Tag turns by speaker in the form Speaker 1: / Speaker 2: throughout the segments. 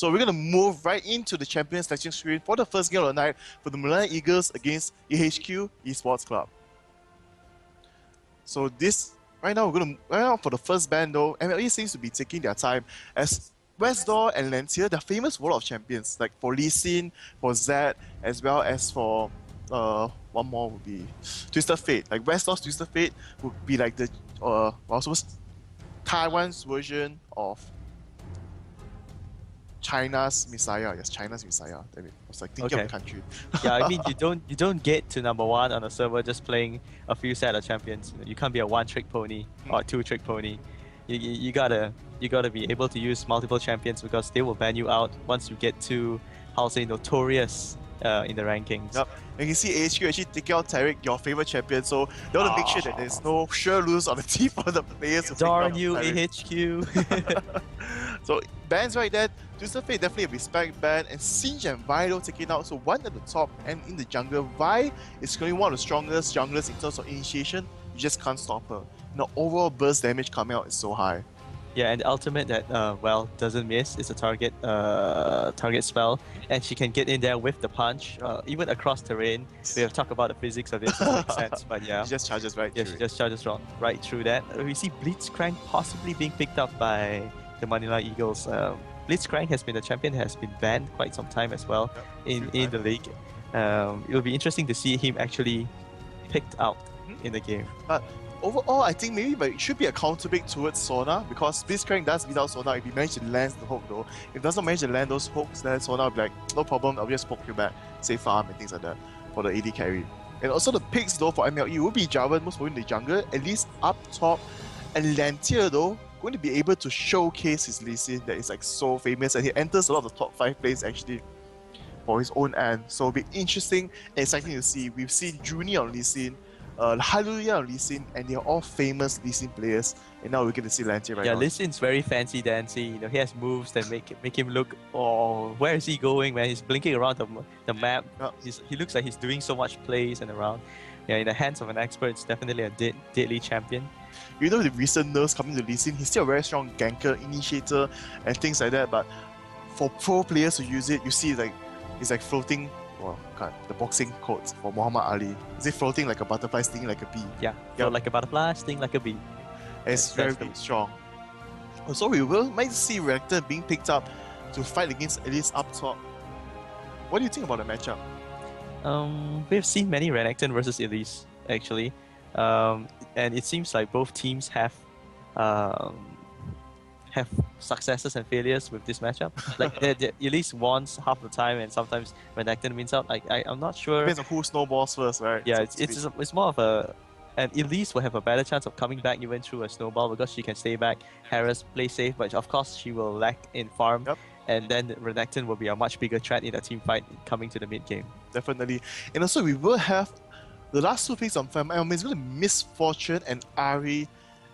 Speaker 1: So we're going to move right into the champion selection screen for the first game of the night for the Malaysia Eagles against EHQ Esports Club. So this, right now for the first ban though, MLE seems to be taking their time as Westdoor and Lantier, they're famous World of Champions, like for Lee Sin, for Zed, as well as for one more would be Twisted Fate. Like Westdoor's Twisted Fate would be like the Taiwan's version of China's Messiah. Yes, China's Messiah. Damn it. I was like thinking of the country.
Speaker 2: Yeah, I mean you don't get to #1 on a server just playing a few set of champions. You can't be a one-trick pony or two-trick pony. You gotta be able to use multiple champions because they will ban you out once you get to, how to say, notorious in the rankings.
Speaker 1: Yep. And you see AHQ actually taking out Tarek, your favorite champion, so they want to make sure that there's no sure lose on the team for the players.
Speaker 2: Darn you, AHQ!
Speaker 1: So bans right there, Twisted Fate definitely a respect ban, and Singe and Vido taking out, so one at the top and in the jungle. Vi is currently one of the strongest junglers in terms of initiation, you just can't stop her. The overall burst damage coming out is so high.
Speaker 2: Yeah, and the ultimate that well doesn't miss is a target spell, and she can get in there with the punch, even across terrain. We have talked about the physics of this, it makes sense, but yeah.
Speaker 1: She just charges right through.
Speaker 2: She just charges right through that. We see Blitzcrank possibly being picked up by the Manila Eagles. Blitzcrank has been a champion, has been banned quite some time as well in the league. It will be interesting to see him actually picked out in the game.
Speaker 1: But overall, I think maybe it should be a counterpick towards Sona, because Blitzcrank does beat out Sona if he manages to land the hook though. If he doesn't manage to land those hooks, then Sona will be like, no problem, I'll just poke you back, say farm and things like that for the AD carry. And also the picks though for MLE will be Jarvan, most probably in the jungle, at least up top. And Lantier though, going to be able to showcase his Lee Sin that is like so famous, and he enters a lot of the top 5 plays actually for his own end. So it'll be interesting and exciting to see. We've seen Junie on Lee Sin, Hallelujah on Lee Sin, and they're all famous Lee Sin players, and now we get to see Lantier right now.
Speaker 2: Yeah, Lee Sin's very fancy dancy, you know, he has moves that make him look, oh, where is he going, man? He's blinking around the map. He looks like he's doing so much plays and around. Yeah, in the hands of an expert, it's definitely a deadly champion.
Speaker 1: You know, the recent nerfs coming to Lee Sin, he's still a very strong ganker, initiator, and things like that, but for pro players to use it, you see like he's like floating. Oh god, the boxing quotes for Muhammad Ali. Is it floating like a butterfly, stinging like a bee?
Speaker 2: Yeah, float like a butterfly, sting like a bee.
Speaker 1: It's very strong. Also, we might see Renekton being picked up to fight against Elise up top. What do you think about the matchup?
Speaker 2: We've seen many Renekton versus Elise actually, and it seems like both teams have successes and failures with this matchup. Like Elise wins half the time, and sometimes Renekton wins out. I'm not sure.
Speaker 1: Depends on who snowballs first, right?
Speaker 2: Yeah, it's more of a. And Elise will have a better chance of coming back even through a snowball because she can stay back, harass, play safe, but of course she will lack in farm.
Speaker 1: Yep.
Speaker 2: And then Renekton will be a much bigger threat in a team fight coming to the mid game.
Speaker 1: Definitely. And also we will have the last 2 picks on Fam. It's going to Miss Fortune and Ari.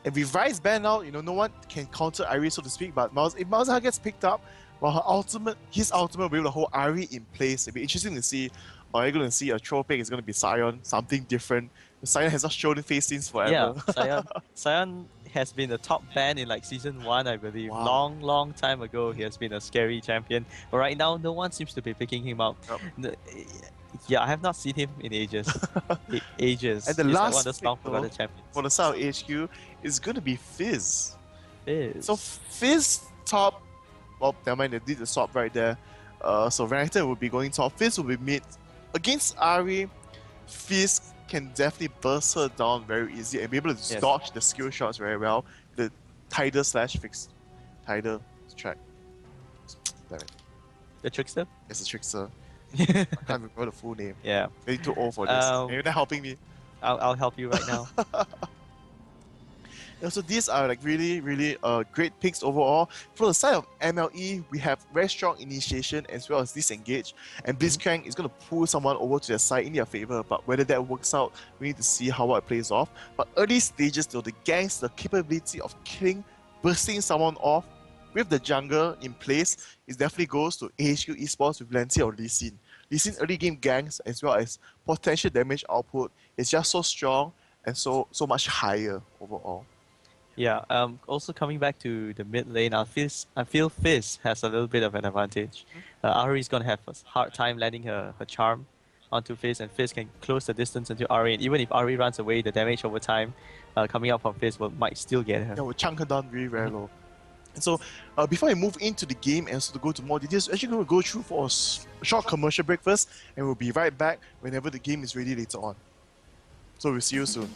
Speaker 1: And with Rise ban out, you know, no one can counter Ari, so to speak, but if Malzahar gets picked up, well, his ultimate will be able to hold Ari in place. It'll be interesting to see. Are you going to see a troll pick? It's going to be Sion, something different. Sion has not shown face since forever.
Speaker 2: Yeah, Sion has been a top ban in like season 1, I believe.
Speaker 1: Wow.
Speaker 2: Long time ago, he has been a scary champion. But right now, no one seems to be picking him up. Yeah, I have not seen him in ages. Ages.
Speaker 1: And the
Speaker 2: He's
Speaker 1: last
Speaker 2: like one of the long-forgotten champions.
Speaker 1: For the side of HQ is going to be Fizz.
Speaker 2: Fizz.
Speaker 1: So Fizz top. Well, never mind, they did the swap right there. So Renekton will be going top. Fizz will be mid. Against Ari, Fizz can definitely burst her down very easy and be able to dodge the skill shots very well. The Tidal / fix. Tidal track. Damn it.
Speaker 2: The Trickster?
Speaker 1: It's a Trickster. I can't remember the full name.
Speaker 2: Yeah.
Speaker 1: Maybe too old for this. You're not helping me.
Speaker 2: I'll help you right now.
Speaker 1: Yeah, so these are like really great picks overall. For the side of MLE, we have very strong initiation as well as disengage, and Blitzcrank is going to pull someone over to their side in their favor, but whether that works out, we need to see how it plays off. But early stages though, the gangs, the capability of killing, bursting someone off with the jungle in place, it definitely goes to AHQ Esports with Lantier or Lee Sin. Lee Sin early game gangs as well as potential damage output is just so strong and so much higher overall.
Speaker 2: Yeah. Also coming back to the mid lane, I feel Fizz has a little bit of an advantage. Ari's gonna have a hard time landing her charm onto Fizz, and Fizz can close the distance into Ari. And even if Ari runs away, the damage over time coming up from Fizz might still get her.
Speaker 1: Yeah, we'll chunk her down very, very low. And so, before I move into the game and so to go to more details, we're actually going to go through for a short commercial break first, and we'll be right back whenever the game is ready later on. So we'll see you soon.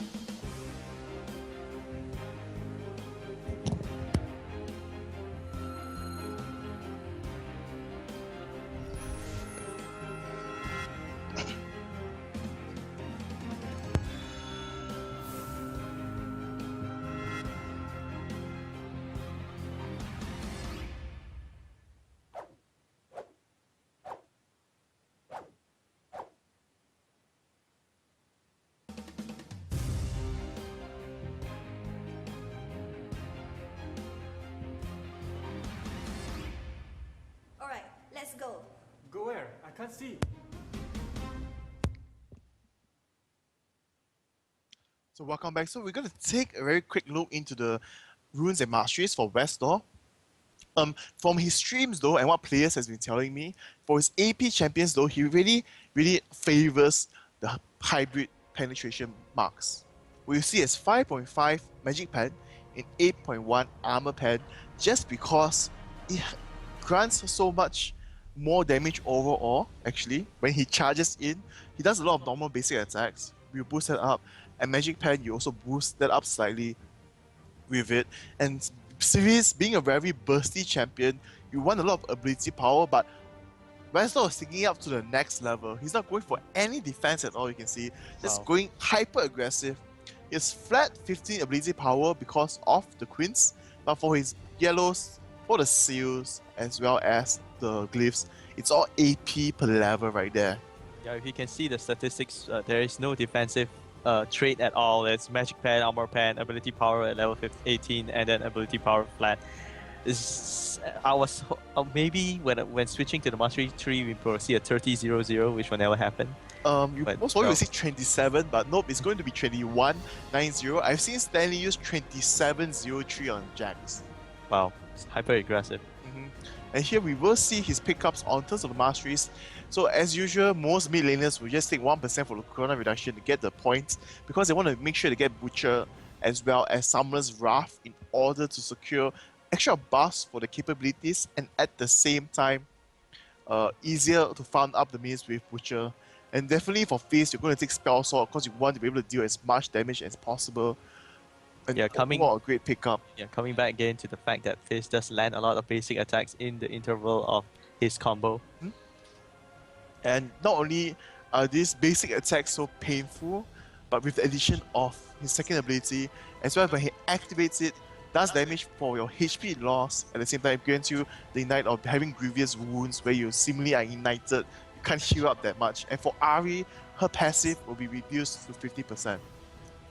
Speaker 3: Alright, let's go.
Speaker 4: Go where? I can't see.
Speaker 1: So welcome back. So we're going to take a very quick look into the runes and masteries for Westlaw. From his streams though, and what players has been telling me, for his AP champions though, he really favors the hybrid penetration marks. We see as 5.5 magic pen and 8.1 armor pen, just because it grants so much more damage overall. Actually, when he charges in, he does a lot of normal basic attacks. You boost that up, and magic pen you also boost that up slightly with it. And Series being a very bursty champion, you want a lot of ability power, but Westlaw is taking it up to the next level. He's not going for any defense at all, you can see. Just going hyper aggressive. His flat 15 ability power because of the queens, but for his yellows, for the seals, as well as the glyphs, it's all AP per level right there.
Speaker 2: Yeah, if you can see the statistics, there is no defensive trait at all. It's magic pen, armor pen, ability power at level 18, and then ability power flat. I was maybe when switching to the mastery tree, we will see a 30-0-0, which will never happen.
Speaker 1: You most probably will see 27, but nope, it's going to be 21-9-0. I've seen Stanley use 27-0-3 on Jax.
Speaker 2: Wow, it's hyper aggressive.
Speaker 1: And here we will see his pickups on terms of the masteries. So as usual, most mid laners will just take 1% for the Corona reduction to get the points, because they want to make sure they get Butcher as well as Summoner's Wrath in order to secure extra buffs for the capabilities, and at the same time easier to farm up the minions with Butcher. And definitely for Fizz, you're going to take Spell Sword because you want to be able to deal as much damage as possible. And
Speaker 2: Yeah,
Speaker 1: a great pickup.
Speaker 2: Yeah, coming back again to the fact that Fizz does land a lot of basic attacks in the interval of his combo.
Speaker 1: And not only are these basic attacks so painful, but with the addition of his second ability, as well as when he activates it, does damage for your HP loss, at the same time grants you the ignite of having grievous wounds where you seemingly are ignited, you can't heal up that much. And for Ari, her passive will be reduced to 50%.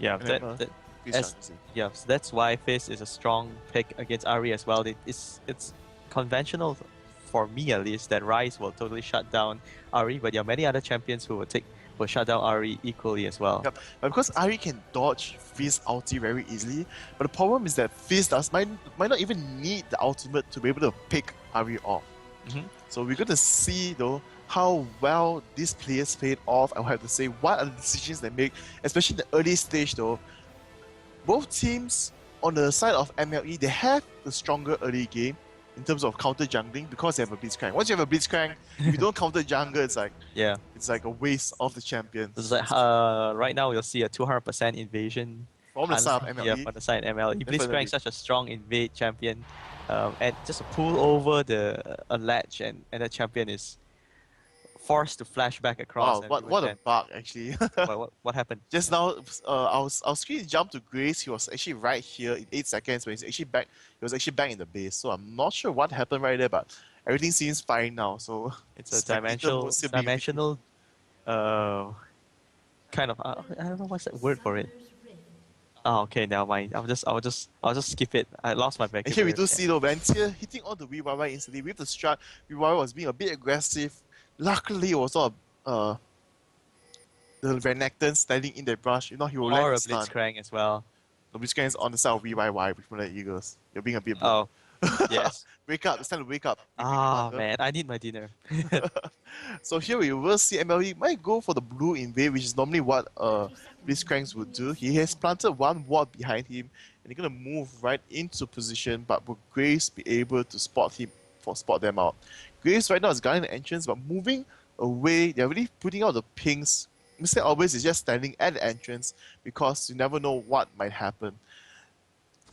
Speaker 2: Yeah, so that's why Fizz is a strong pick against Ari as well. It's conventional for me at least that Ryze will totally shut down Ari, but there are many other champions who will shut down Ari equally as well.
Speaker 1: Yep. But because Ari can dodge Fizz ulti very easily, but the problem is that Fizz might not even need the ultimate to be able to pick Ari off. So we're going to see though how well these players played off. I have to say, what are the decisions they make, especially in the early stage though. Both teams on the side of MLE, they have the stronger early game in terms of counter jungling because they have a Blitzcrank. Once you have a Blitzcrank, if you don't counter jungle, it's like a waste of the champion.
Speaker 2: It's like, right now you'll see a 200% invasion
Speaker 1: from the side of MLE.
Speaker 2: Yeah, from the side of MLE. Blitzcrank is such a strong invade champion, and just a pull over a latch, and the champion is forced to flash back across.
Speaker 1: Wow, what a bug actually.
Speaker 2: what happened?
Speaker 1: Just now, our screen jumped to Grace. He was actually right here in 8 seconds, but he's actually back. He was actually back in the base. So I'm not sure what happened right there, but everything seems fine now. So
Speaker 2: it's a dimensional, kind of. I don't know what's that word for it. Oh, okay, never mind. I'll just skip it. I lost my back.
Speaker 1: And here we do see though, Ventia hitting on the Weavara instantly with the strat. Weavara was being a bit aggressive. Luckily, it was not the Renekton standing in the brush. You know, he will land
Speaker 2: or a
Speaker 1: stun.
Speaker 2: Blitzcrank as well.
Speaker 1: The Blitzcrank is on the side of VYY with the Eagles. You're being a bit
Speaker 2: Oh, yes.
Speaker 1: Wake up, it's time to wake up. Big
Speaker 2: Ah,
Speaker 1: Commander.
Speaker 2: man, I need my dinner.
Speaker 1: So here we will see MLE might go for the blue invade, which is normally what Blitzcranks would do. He has planted one ward behind him, and he's gonna move right into position, but will Graves be able to spot them out? Graves right now is guarding the entrance, but moving away, they're really putting out the pings. Mr. Always is just standing at the entrance because you never know what might happen.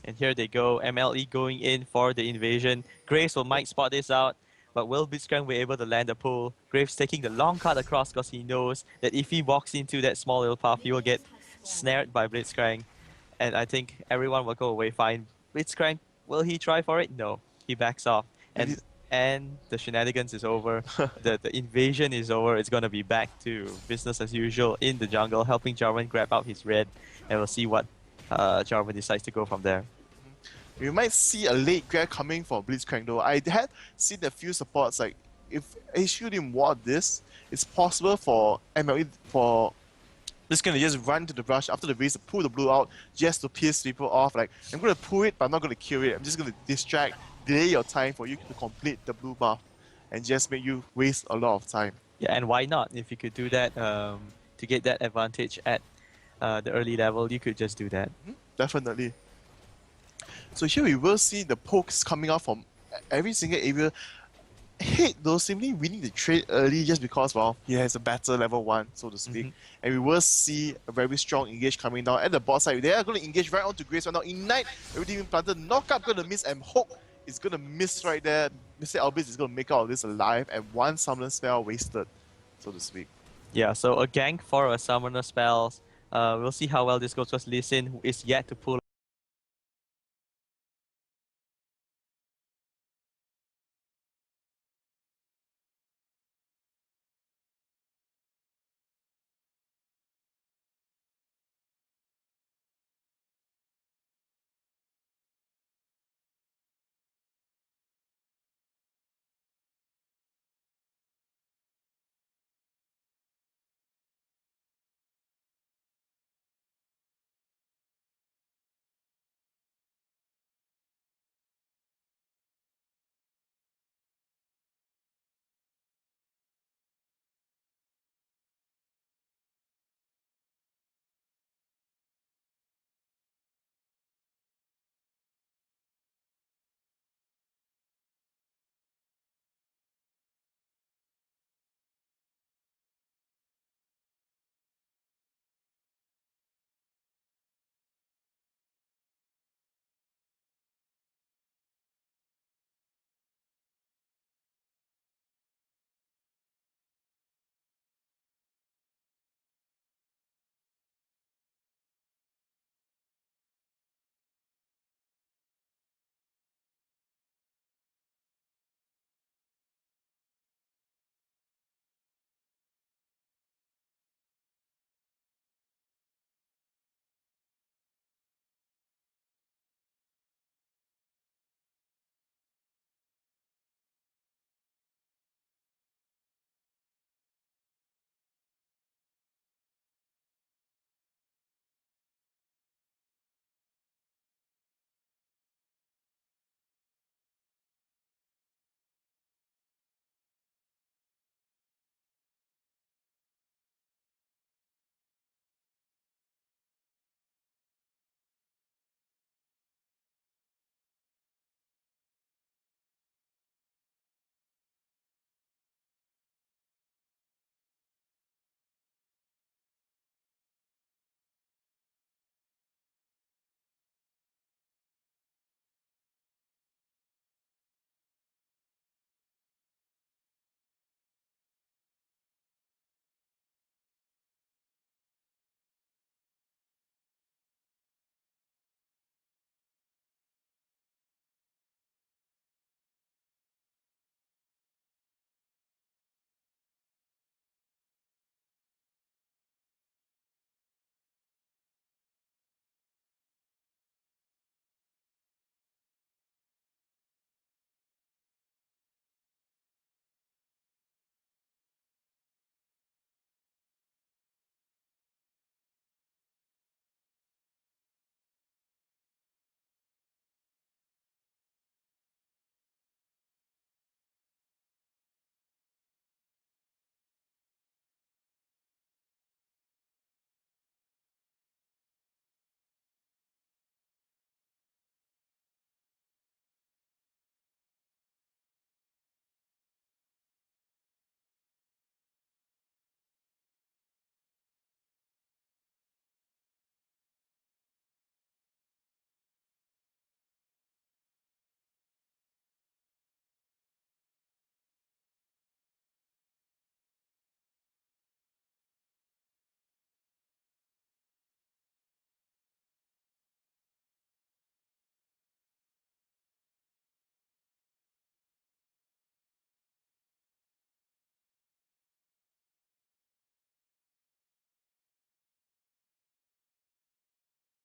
Speaker 2: And here they go, MLE going in for the invasion. Graves might spot this out, but will Blitzcrank be able to land the pull? Graves taking the long cut across because he knows that if he walks into that small little path, he will get snared by Blitzcrank. And I think everyone will go away fine. Blitzcrank, will he try for it? No, he backs off. And the shenanigans is over. the invasion is over. It's gonna be back to business as usual in the jungle, helping Jarvan grab out his red, and we'll see what Jarvan decides to go from there.
Speaker 1: We might see a late grab coming for Blitzcrank though. I had seen a few supports like if HQ didn't ward this, it's possible for MLE for Blitzcrank to just run to the brush after the race to pull the blue out just to piss people off. Like I'm gonna pull it but I'm not gonna kill it. I'm just gonna distract, delay your time for you to complete the blue buff and just make you waste a lot of time.
Speaker 2: Yeah, and why not? If you could do that to get that advantage at the early level, you could just do that.
Speaker 1: Definitely. So here we will see the pokes coming out from every single area. Hate though simply winning the trade early just because, well, he has a better level 1, so to speak. And we will see a very strong engage coming down at the bot side. They are going to engage right onto Grace right now. Ignite, everything planted. Knockup going to miss, and Hook is going to miss right there. Mr. Albis is going to make out of this alive, and one summoner spell wasted, so to speak.
Speaker 2: Yeah, so a gank for a summoner spells. We'll see how well this goes because Lee Sin, who is yet to pull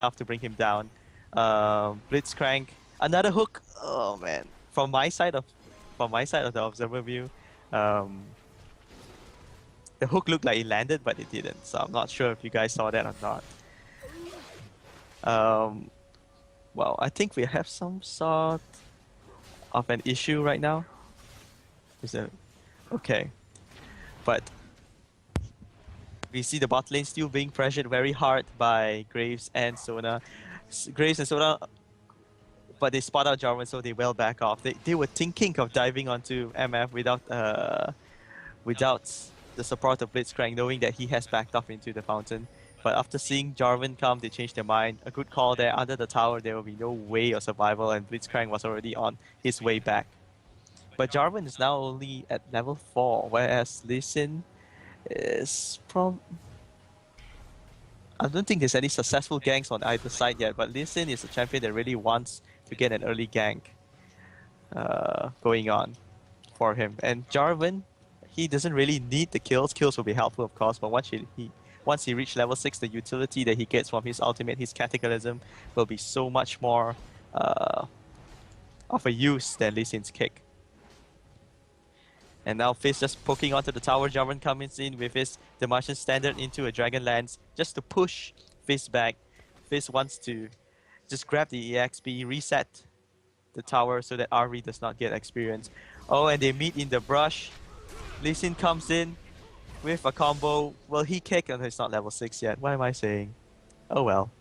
Speaker 2: enough to bring him down. Blitzcrank, another hook. Oh man! From my side of the observer view, the hook looked like it landed, but it didn't. So I'm not sure if you guys saw that or not. Well, I think we have some sort of an issue right now. Is that okay? But we see the bot lane still being pressured very hard by Graves and Sona. Graves and Sona, but they spot out Jarvan, so they will back off. They were thinking of diving onto MF without the support of Blitzcrank, knowing that he has backed off into the fountain. But after seeing Jarvan come, they changed their mind. A good call there. Under the tower, there will be no way of survival, and Blitzcrank was already on his way back. But Jarvan is now only at level 4, whereas Lee Sin is from... I don't think there's any successful ganks on either side yet, but Lee Sin is a champion that really wants to get an early gank going on for him. And Jarvan, he doesn't really need the kills. Kills will be helpful, of course, but once he reaches level 6, the utility that he gets from his ultimate, his Cataclysm, will be so much more of a use than Lee Sin's kick. And now Fizz just poking onto the tower. Jarvan comes in with his Demacian Standard into a Dragon Lance just to push Fizz back. Fizz wants to just grab the EXP, reset the tower so that Ari does not get experience. Oh, and they meet in the brush. Lee Sin comes in with a combo. Will he kick? And he's not level 6 yet. What am I saying? Oh well.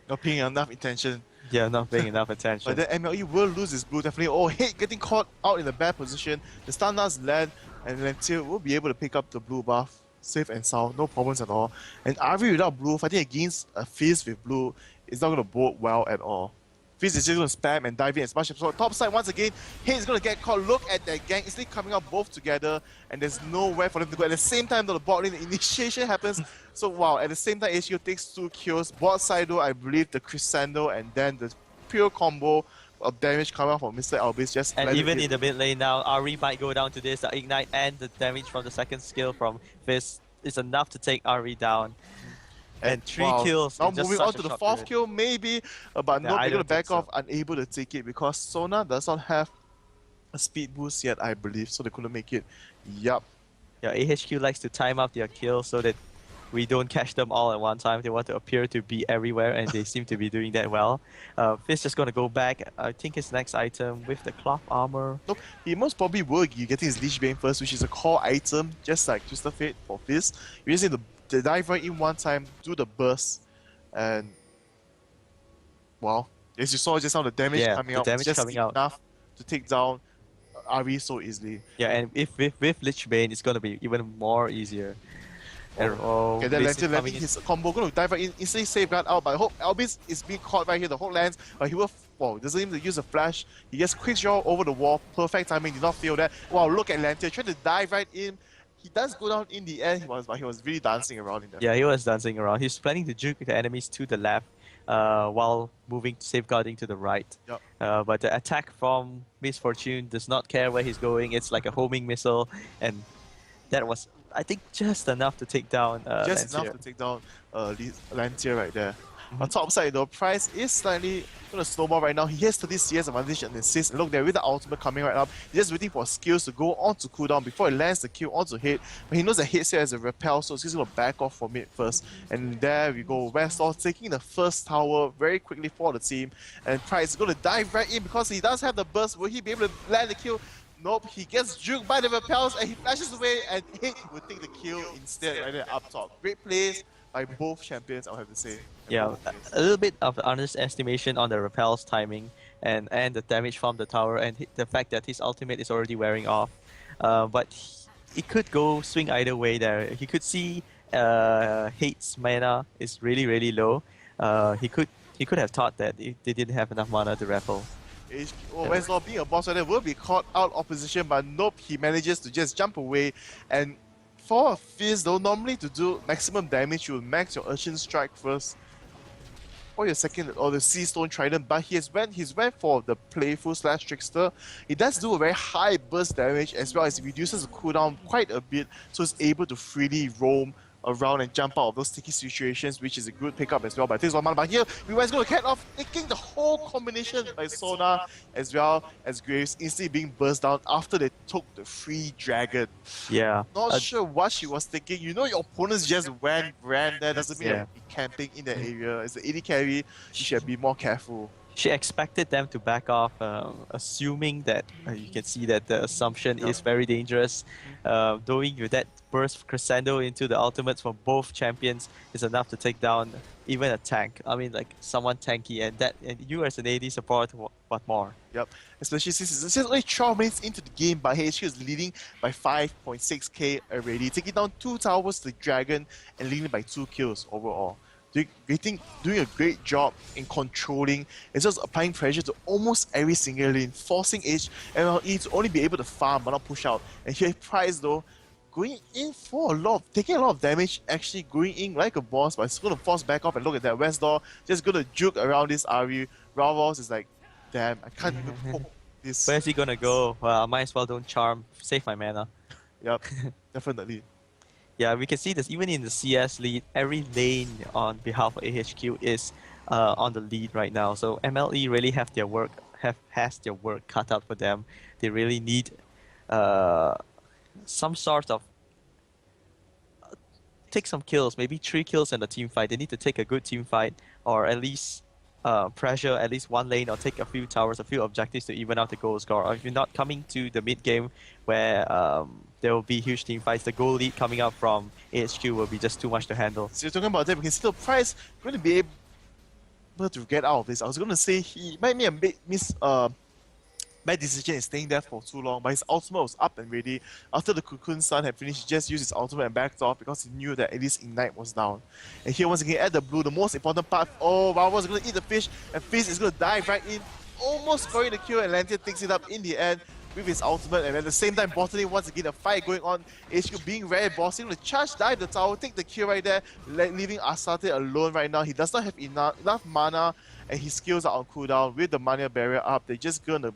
Speaker 1: Not paying enough attention.
Speaker 2: Yeah, not paying enough attention.
Speaker 1: But then MLE will lose his blue, definitely. Oh, Hate getting caught out in a bad position. The stun does land, and Lantier will be able to pick up the blue buff. Safe and sound, no problems at all. And Ari without blue, fighting against a Fizz with blue, is not going to bode well at all. Fizz is just going to spam and dive in as much as possible. Top side, once again, Hate is going to get caught. Look at that gang. It's coming out both together, and there's nowhere for them to go. At the same time, though, the bot lane, the initiation happens. So, wow, at the same time, HQ takes 2 kills. Bot side, though, I believe the Crescendo and then the pure combo of damage coming out from Mr. Albis. Just
Speaker 2: and even in the mid lane now, Ari might go down to this. The Ignite and the damage from the second skill from Fizz is enough to take Ari down. And 3 kills.
Speaker 1: Now
Speaker 2: in just
Speaker 1: moving
Speaker 2: such
Speaker 1: on
Speaker 2: a
Speaker 1: to the
Speaker 2: short
Speaker 1: 4th
Speaker 2: period.
Speaker 1: kill, maybe, but
Speaker 2: Yeah,
Speaker 1: no,
Speaker 2: I
Speaker 1: they're going to
Speaker 2: don't
Speaker 1: back
Speaker 2: think
Speaker 1: off, unable to take it because Sona does not have a speed boost yet, I believe, so they couldn't make it. Yup.
Speaker 2: Yeah, AHQ likes to time up their kills so that we don't catch them all at one time. They want to appear to be everywhere, and they seem to be doing that well. Fizz just going to go back. I think his next item with the cloth armor.
Speaker 1: Nope, he most probably will be getting his Leech Bane first, which is a core item, just like Twister Fate for Fizz. You just need to dive right in one time, do the burst, and well, as you saw just now, the damage coming out,
Speaker 2: damage
Speaker 1: just
Speaker 2: coming out.
Speaker 1: enough to take down Ari so easily.
Speaker 2: Yeah, and if with Lich Bane, it's going to be even more easier. And,
Speaker 1: Okay, then
Speaker 2: Lee Sin
Speaker 1: Lantern
Speaker 2: coming in.
Speaker 1: his combo, going to dive right in, instantly safeguard out, but I hope Albis is being caught right here, the whole lands, but he will, wow, doesn't even use a flash, he gets quick draw over the wall, perfect timing, did not feel that. Wow, look at Lantern, trying to dive right in, he does go down in the end, but he was really dancing around in there.
Speaker 2: Yeah, he was dancing around. He's planning to juke the enemies to the left while moving, safeguarding to the right.
Speaker 1: Yep.
Speaker 2: But the attack from Misfortune does not care where he's going. It's like a homing missile, and that was, I think, just enough to take down
Speaker 1: Just
Speaker 2: Lantier.
Speaker 1: enough to take down Lantier right there. On top side though, Price is slightly going to snowball right now. He has 30 CS advantage and assist. And look there, with the ultimate coming right up, he's just waiting for skills to go on to cooldown before he lands the kill onto Hit. But he knows that Hit here has a repel, so he's going to back off from it first. And there we go, Westall taking the first tower very quickly for the team. And Price is going to dive right in because he does have the burst. Will he be able to land the kill? Nope, he gets juked by the repels and he flashes away, and Hit will take the kill instead right there up top. Great plays by both champions, I'll have to say.
Speaker 2: Yeah, a little bit of underestimation on the repel's timing and the damage from the tower, and the fact that his ultimate is already wearing off. But he could go swing either way there. He could see Hate's mana is really, really low. He could have thought that they didn't have enough mana to repel.
Speaker 1: Westlaw being a boss right there will be caught out of position, but nope, he manages to just jump away. And for a Fizz though, normally to do maximum damage, you will max your Urchin Strike first, or your second, or the Sea Stone Trident, but he's went for the Playful / Trickster. It does do a very high burst damage as well as it reduces the cooldown quite a bit, so it's able to freely roam around and jump out of those sticky situations, which is a good pickup as well. But this one mana. But here, Rewire's going to cat off, taking the whole combination by Sona as well as Graves instantly being burst down after they took the free dragon.
Speaker 2: Yeah.
Speaker 1: Not sure what she was thinking. You know your opponents just ran there. Doesn't mean
Speaker 2: Yeah.
Speaker 1: you're camping in the area. It's the AD carry. You should be more careful.
Speaker 2: She expected them to back off, assuming that you can see that the assumption is very dangerous. Going with that burst crescendo into the ultimates for both champions is enough to take down even a tank. I mean, like someone tanky, and you as an AD support, what more?
Speaker 1: Yep, especially since it's just only 12 minutes into the game, but HQ is leading by 5.6k already, taking down 2 towers to the dragon and leading by 2 kills overall. Doing a great job in controlling and just applying pressure to almost every single lane, forcing MLE to only be able to farm but not push out. And here Price though, going in for taking a lot of damage, actually going in like a boss, but it's going to force back off and look at that West door, just going to juke around this Ari. Ravos is like, damn, I can't even poke this.
Speaker 2: Where's he gonna go? Well, I might as well don't charm, save my mana.
Speaker 1: Yep, definitely.
Speaker 2: Yeah, we can see this even in the CS lead. Every lane on behalf of AHQ is on the lead right now. So MLE really has their work cut out for them. They really need some sort of take some kills, maybe 3 kills in a team fight. They need to take a good team fight, or at least pressure at least one lane, or take a few towers, a few objectives to even out the goal score. Or if you're not coming to the mid game where there will be huge team fights, the goal lead coming up from AHQ will be just too much to handle.
Speaker 1: So you're talking about that, we can see the Price going to be able to get out of this. I was going to say he might make a bad decision in staying there for too long, but his ultimate was up and ready. After the Cocoon Sun had finished, he just used his ultimate and backed off because he knew that at least Ignite was down. And here once again at the blue, the most important part, Valvo's going to eat the fish, and Fizz is going to dive right in, almost scoring the kill, and Lantia takes it up in the end with his ultimate, and at the same time, bottom once again, a fight going on. HQ being very bossy, going to charge, dive the tower, take the kill right there, leaving Asate alone right now. He does not have enough mana, and his skills are on cooldown. With the mana barrier up, they're just going to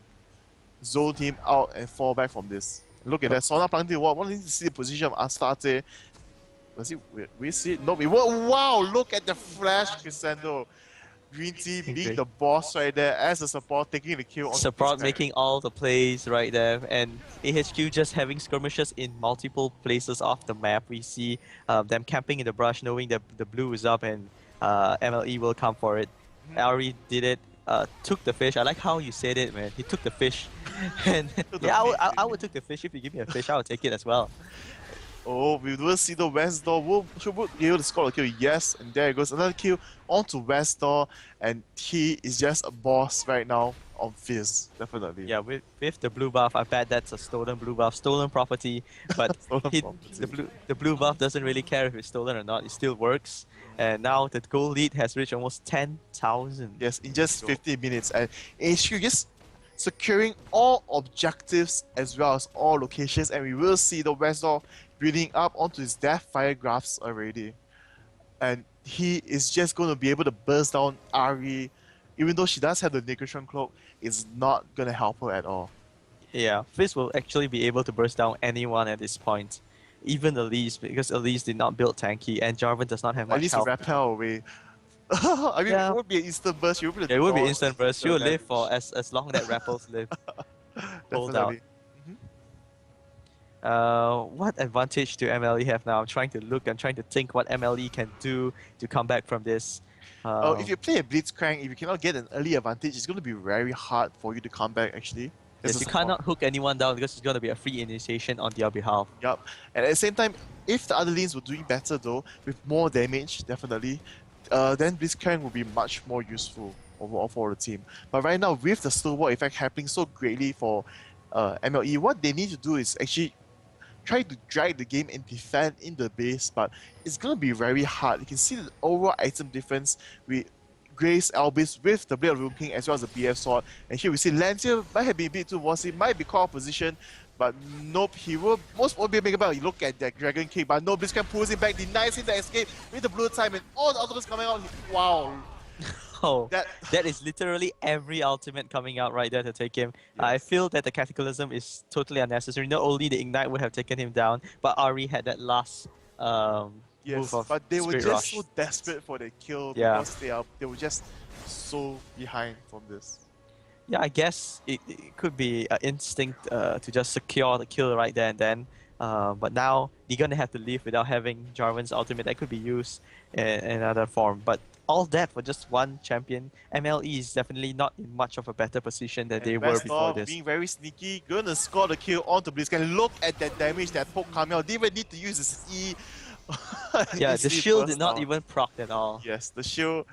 Speaker 1: zone him out and fall back from this. Look at that, Sona planting the wall. Wanting to see the position of Astarte. We see it? No, wow, look at the flash crescendo. Green team being the boss right there as a support, taking the kill on
Speaker 2: support making all the plays right there, and AHQ just having skirmishes in multiple places off the map. We see them camping in the brush, knowing that the blue is up and MLE will come for it. Ari did it. Took the fish. I like how you said it, man. He took the fish. And yeah, I would take the fish. If you give me a fish, I would take it as well.
Speaker 1: Oh, we will see the West door. Should be able to score a kill. Yes, and there goes another kill onto West door, and he is just a boss right now on Fizz, definitely.
Speaker 2: Yeah, with the blue buff, I bet that's a stolen blue buff, stolen property. But the blue buff doesn't really care if it's stolen or not. It still works. And now the goal lead has reached almost 10,000.
Speaker 1: Yes, in just 15 minutes, and HQ just securing all objectives as well as all locations, and we will see the West door building up onto his Death Fire graphs already. And he is just going to be able to burst down Ari. Even though she does have the Negation Cloak, it's not going to help her at all.
Speaker 2: Yeah, Fizz will actually be able to burst down anyone at this point. Even Elise, because Elise did not build tanky, and Jarvan does not have much
Speaker 1: At least
Speaker 2: health.
Speaker 1: Rappel away. I mean,
Speaker 2: Yeah.
Speaker 1: it would be an instant burst. It
Speaker 2: It would be instant burst. She will live for as long that Rappels live. Hold out.
Speaker 1: Definitely.
Speaker 2: What advantage do MLE have now? I'm trying to think what MLE can do to come back from this.
Speaker 1: If you play a Blitzcrank, if you cannot get an early advantage, it's going to be very hard for you to come back actually.
Speaker 2: Yes, you cannot hook anyone down because it's going to be a free initiation on their behalf.
Speaker 1: Yup. And at the same time, if the other lanes were doing better though, with more damage, definitely, then Blitzcrank will be much more useful overall for the team. But right now, with the snowball effect happening so greatly for MLE, what they need to do is actually try to drag the game and defend in the base, but it's going to be very hard. You can see the overall item difference with Grace Albis with the Blade of Rumping as well as the BF Sword. And here we see Lantia might have been a bit too bossy, might be caught out of position, but nope, he will most probably make about. You look at that Dragon Kick, but no, Blitzcrank pulls him back, denies him the escape with the blue time, and all the ultimates coming out. Wow.
Speaker 2: Oh, that is literally every ultimate coming out right there to take him.
Speaker 1: Yes.
Speaker 2: I feel that the Cataclysm is totally unnecessary. Not only the Ignite would have taken him down, but Ari had that last move of
Speaker 1: but they were
Speaker 2: Spirit
Speaker 1: just
Speaker 2: Rush.
Speaker 1: so desperate for the kill
Speaker 2: Yeah.
Speaker 1: because they were just so behind from this.
Speaker 2: Yeah, I guess it could be an instinct to just secure the kill right there and then. But now you're gonna have to leave without having Jarvan's ultimate that could be used in another form. But all that for just one champion. MLE is definitely not in much of a better position than they
Speaker 1: And
Speaker 2: were before
Speaker 1: Vestor
Speaker 2: this.
Speaker 1: being very sneaky, gonna score the kill onto Blitzcrank. Look at that damage that poke coming out. Didn't even need to use his E.
Speaker 2: Yeah, the
Speaker 1: Instantly
Speaker 2: shield
Speaker 1: burst
Speaker 2: did not
Speaker 1: down.
Speaker 2: even proc at all.
Speaker 1: Yes, the shield.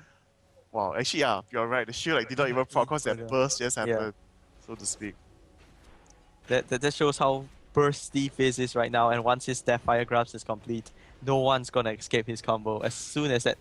Speaker 1: Wow, actually, yeah, you're right. The shield did not even proc because that burst just happened, so to speak.
Speaker 2: That shows how bursty Fizz is right now, and once his Deathfire grabs is complete, no one's gonna escape his combo. As soon as that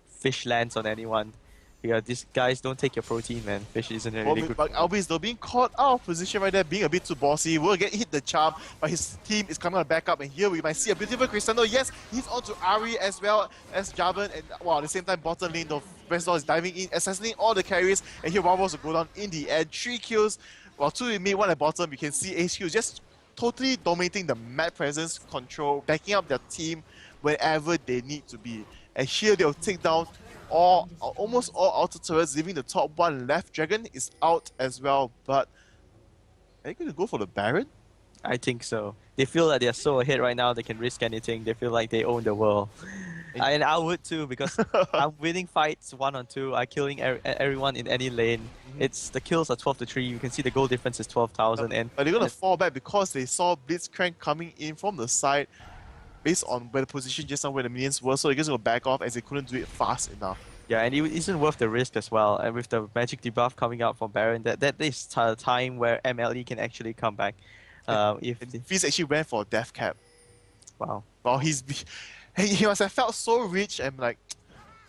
Speaker 2: fish lands on anyone, yeah, these guys don't take your protein, man. Fish isn't a really good.
Speaker 1: But Albis though being caught out of position right there, being a bit too bossy, will get hit the charm, but his team is coming on back up, and here we might see a beautiful Cristiano. Yes, he's onto Ari as well as Jarvan, and wow, at the same time bottom lane, the Vestor is diving in, assassinating all the carries, and here Wavos will go down in the end. 3 kills, while 2 in mid, 1 at bottom. You can see HQ just totally dominating the map presence, control, backing up their team wherever they need to be. And here they'll take down almost all outer turrets, leaving the top one left. Dragon is out as well, but are you going to go for the Baron?
Speaker 2: I think so. They feel that they're so ahead right now, they can risk anything. They feel like they own the world. And I would too, because I'm winning fights 1-on-2. I'm killing everyone in any lane. It's the kills are 12-3. You can see the goal difference is 12,000. And
Speaker 1: But they're going to fall back because they saw Blitzcrank coming in from the side based on where the position just now where the minions were, so they're just going to back off as they couldn't do it fast enough.
Speaker 2: yeah, and it isn't worth the risk as well. And with the magic debuff coming out from Baron, that is a time where MLE can actually come back. If
Speaker 1: Fizz actually went for a death cap.
Speaker 2: wow.
Speaker 1: Well, he must have felt so rich and like,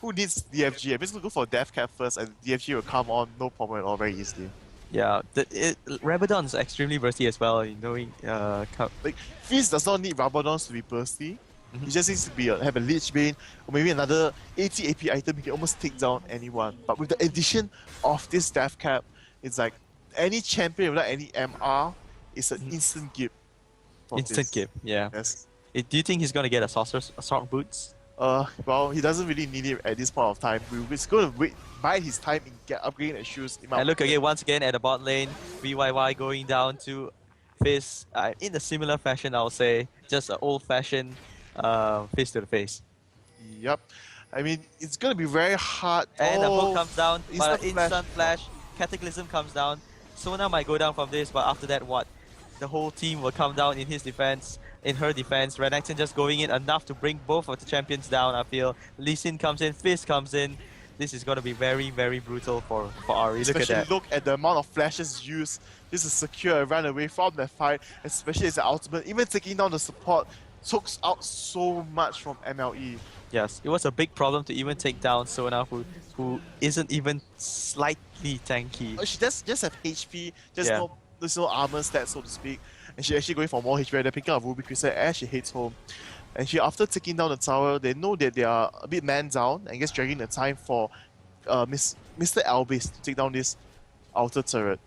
Speaker 1: who needs DFG? I'm just going to go for a death cap first, and DFG will come on, no problem at all, very easily.
Speaker 2: Yeah, Rabadon's extremely bursty as well. You knowing,
Speaker 1: Like, Fizz does not need Rabadons to be bursty. He just needs to have a Lich Bane or maybe another 80 AP item. He can almost take down anyone. But with the addition of this death cap, it's like any champion without any MR is an instant gip.
Speaker 2: instant gip. Yeah.
Speaker 1: Yes.
Speaker 2: Do you think he's gonna get a assault boots?
Speaker 1: Well, he doesn't really need it at this point of time. We're going to bide his time in upgrading the shoes.
Speaker 2: And look again, once again at the bot lane, BYY going down to Fizz in a similar fashion, I would say, just an old-fashioned fist to the face.
Speaker 1: Yep. I mean, it's going to be very hard.
Speaker 2: And the hook comes down, but
Speaker 1: instant
Speaker 2: instant flash. Cataclysm comes down. Sona might go down from this, but after that, what? The whole team will come down in his defense, in her defense. Renekton just going in enough to bring both of the champions down, I feel. Lee Sin comes in, Fizz comes in. This is going to be very, very brutal for Ari.
Speaker 1: Especially
Speaker 2: Look at that.
Speaker 1: look at the amount of flashes used just to secure a run away from that fight, especially as the ultimate. Even taking down the support took out so much from MLE.
Speaker 2: Yes, it was a big problem to even take down Sona, who isn't even slightly tanky.
Speaker 1: She just have HP, there's no armor stats, so to speak. And she's actually going for more HP. They're picking up Ruby Crystal as she heads home. And after taking down the tower, they know that they are a bit man down and just dragging the time for Mr. Albis to take down this outer turret.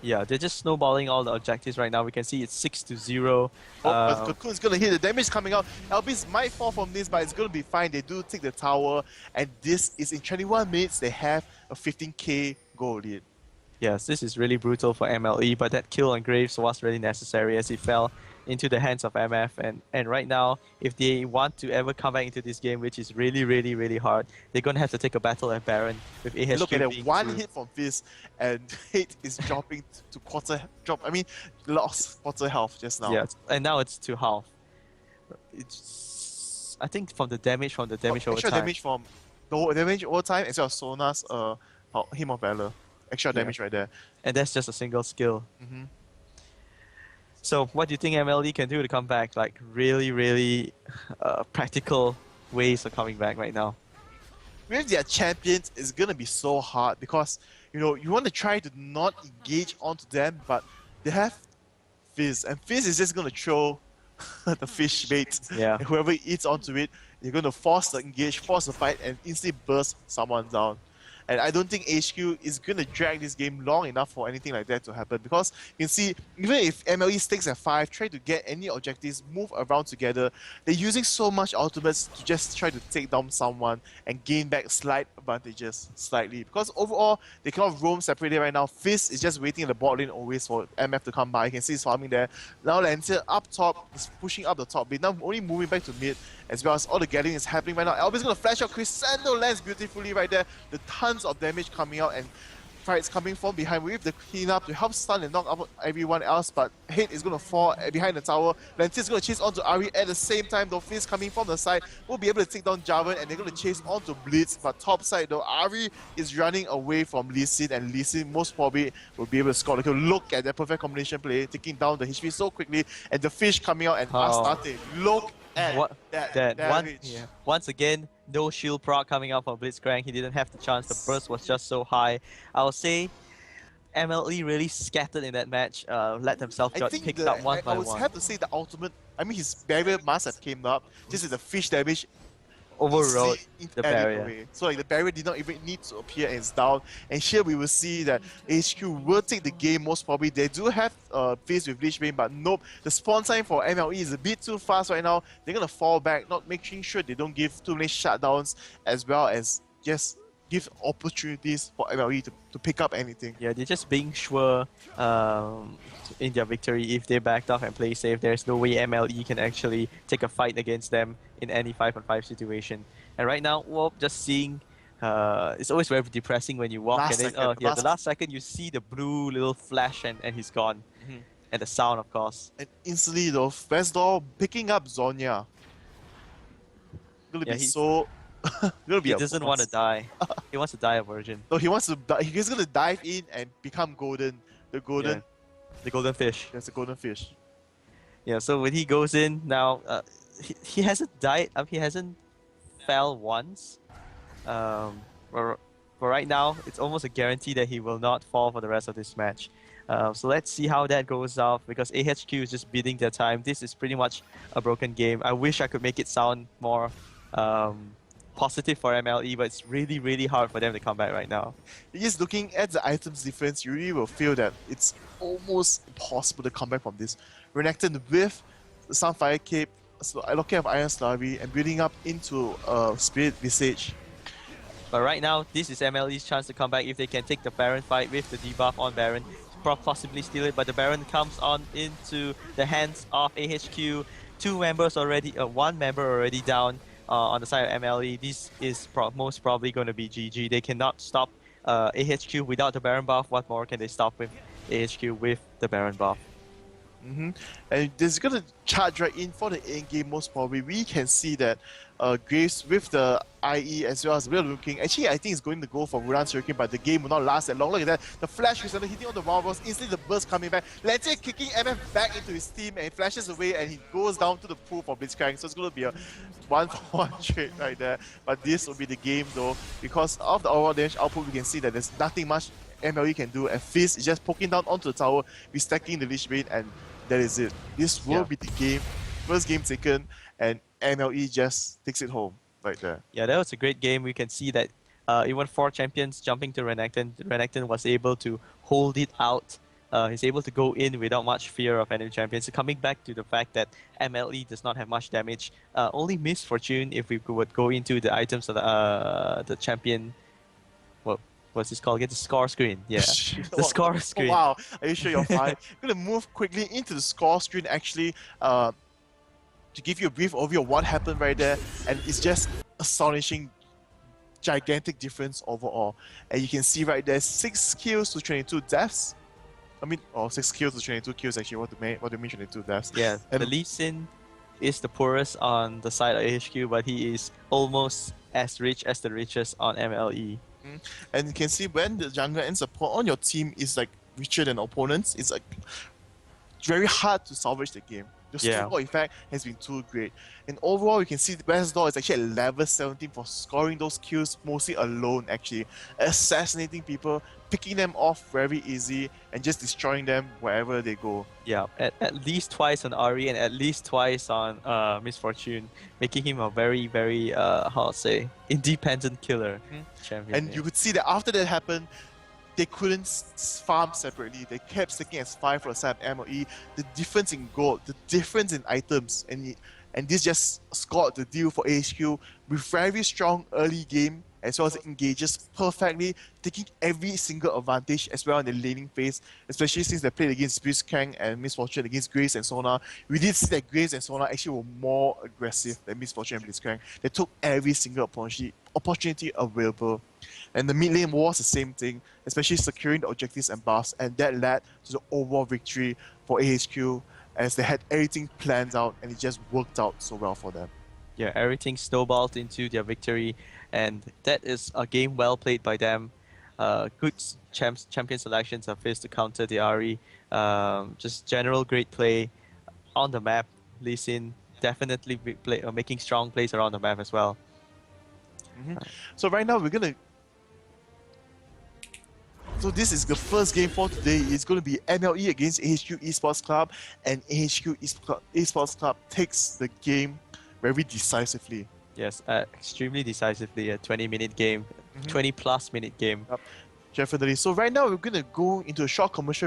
Speaker 2: Yeah, they're just snowballing all the objectives right now. We can see it's 6-0.
Speaker 1: But Cocoon's gonna hit, the damage coming out. Albis might fall from this, but it's gonna be fine. They do take the tower, and this is in 21 minutes. They have a 15k goal lead.
Speaker 2: Yes, this is really brutal for MLE, but that kill on Graves was really necessary as he fell into the hands of MF. And right now, if they want to ever come back into this game, which is really, really, really hard, they're going to have to take a battle at Baron with AHQ.
Speaker 1: Look at that, one hit from Fizz, and hit is dropping to lost quarter health just now.
Speaker 2: Yes, and now it's to half. It's, I think from the damage over
Speaker 1: extra
Speaker 2: time.
Speaker 1: damage from the damage over time, as well as Sona's Hymn of Valor. Extra damage right there.
Speaker 2: And that's just a single skill.
Speaker 1: Mm-hmm.
Speaker 2: So what do you think MLE can do to come back? Like really, really practical ways of coming back right now.
Speaker 1: With their champions, it's gonna be so hard because you want to try to not engage onto them, but they have Fizz, and Fizz is just gonna throw the fish bait.
Speaker 2: Yeah.
Speaker 1: And whoever eats onto it, you're gonna force the engage, force the fight, and instantly burst someone down. And I don't think HQ is going to drag this game long enough for anything like that to happen, because you can see, even if MLE sticks at 5, try to get any objectives, move around together, they're using so much ultimates to just try to take down someone and gain back slight advantages, slightly. Because overall, they cannot roam separately right now. Fizz is just waiting in the bot lane always for MF to come by. You can see he's farming there. Now Lancer up top is pushing up the top mid, now only moving back to mid, as well as all the gathering is happening right now. Elby's gonna flash out, Crescendo lands beautifully right there. The tons of damage coming out, and fights coming from behind with the cleanup to help stun and knock out everyone else, but Hate is gonna fall behind the tower. Lancer is gonna chase onto Ari at the same time, though Fizz coming from the side will be able to take down Jarvan, and they're gonna chase onto Blitz, but top side though, Ari is running away from Lee Sin, and Lee Sin most probably will be able to score. Look at that perfect combination play, taking down the HP so quickly, and the fish coming out and Astarte. Look at that damage.
Speaker 2: Once again, no shield proc coming out from Blitzcrank. He didn't have the chance. The burst was just so high. I would say MLE really scattered in that match. Let themselves get picked up one by one.
Speaker 1: I would have to say the ultimate. I mean, his barrier must have came up. Just as the fish damage
Speaker 2: overrode the barrier.
Speaker 1: Away. So like the barrier did not even need to appear, and it's down. And here we will see that HQ will take the game most probably. They do have Fizz with Lich Bane, but nope. The spawn time for MLE is a bit too fast right now. They're gonna fall back, not making sure they don't give too many shutdowns, as well as just give opportunities for MLE to pick up anything.
Speaker 2: Yeah, they're just being sure in their victory. If they backed off and play safe, there's no way MLE can actually take a fight against them in any 5-on-5 situation. And right now, well, just seeing, it's always very depressing when you walk the last second you see the blue little flash and he's gone. And the sound, of course.
Speaker 1: And instantly though, Vesdor picking up Zonya. Gonna be so...
Speaker 2: he doesn't want to die. He wants to die a virgin.
Speaker 1: No, he wants to. He's gonna dive in and become golden. The golden
Speaker 2: fish.
Speaker 1: That's the golden fish.
Speaker 2: Yeah. So when he goes in now, he hasn't died. He hasn't fell once. But right now, it's almost a guarantee that he will not fall for the rest of this match. So let's see how that goes off, because AHQ is just beating their time. This is pretty much a broken game. I wish I could make it sound more positive for MLE, but it's really, really hard for them to come back right now.
Speaker 1: Just looking at the items difference, you really will feel that it's almost impossible to come back from this. Renekton with the Sunfire Cape, locking up Iron Slurry, and building up into Spirit Visage.
Speaker 2: But right now, this is MLE's chance to come back if they can take the Baron fight with the debuff on Baron. Possibly steal it, but the Baron comes on into the hands of AHQ. One member already down. On the side of MLE, this is most probably going to be GG. They cannot stop AHQ without the Baron buff. What more can they stop with AHQ with the Baron buff?
Speaker 1: And this is going to charge right in for the end game most probably. We can see that Graves with the IE as well as we're looking. Actually, I think it's going to go for Muran Shuriken, but the game will not last that long. Look at that. The flash is hitting on the wall balls. Instantly the burst coming back. Lancer kicking MF back into his team, and he flashes away and he goes down to the pool for Blitzcrank. So it's going to be a 1-for-1 trade right there. But this will be the game though, because of the overall damage output, we can see that there's nothing much MLE can do, and Fizz is just poking down onto the tower, restacking the Lich Bane, and that is it. This will be the game. First game taken, and MLE just takes it home right there.
Speaker 2: Yeah, that was a great game. We can see that even 4 champions jumping to Renekton was able to hold it out. He's able to go in without much fear of enemy champions. So coming back to the fact that MLE does not have much damage, only missed Fortune if we would go into the items of the champion. What's this called? Get the score screen. Yeah, the score screen.
Speaker 1: Oh, wow, are you sure you're fine? I'm gonna move quickly into the score screen actually to give you a brief overview of what happened right there, and it's just astonishing, gigantic difference overall. And you can see right there, 6 kills to 22 deaths. I mean, 6 kills to 22 kills actually. What do you mean 22 deaths?
Speaker 2: Yeah, and the Lee Sin is the poorest on the side of AHQ, but he is almost as rich as the richest on MLE.
Speaker 1: And you can see when the jungler and support on your team is like richer than opponents, it's like very hard to salvage the game. The
Speaker 2: Yeah.
Speaker 1: snowball effect has been too great. And overall, you can see the best door is actually at level 17 for scoring those kills mostly alone, actually. Assassinating people, picking them off very easy, and just destroying them wherever they go.
Speaker 2: Yeah, at least twice on Ari and at least twice on Misfortune, making him a very how to say independent killer champion.
Speaker 1: And you could see that after that happened, they couldn't farm separately. They kept sticking as 5 for the side of MLE. The difference in gold, the difference in items, and this just scored the deal for AHQ with very strong early game as well as engages perfectly, taking every single advantage as well in the laning phase, especially since they played against Blitzcrank and Misfortune against Grace and Sona. We did see that Grace and Sona actually were more aggressive than Misfortune and Blitzcrank. They took every single opportunity available. And the mid lane was the same thing, especially securing the objectives and buffs, and that led to the overall victory for AHQ as they had everything planned out and it just worked out so well for them.
Speaker 2: Yeah, everything snowballed into their victory, and that is a game well played by them. Good champion selections of his to counter the Ari. Just general great play on the map. Lee Sin definitely making strong plays around the map as well.
Speaker 1: So right now we're gonna. So this is the first game for today. It's going to be MLE against AHQ Esports Club, and AHQ Esports Club takes the game very decisively.
Speaker 2: Yes, extremely decisively. A 20-minute game, 20+ minute game.
Speaker 1: Definitely. So right now we're going to go into a short commercial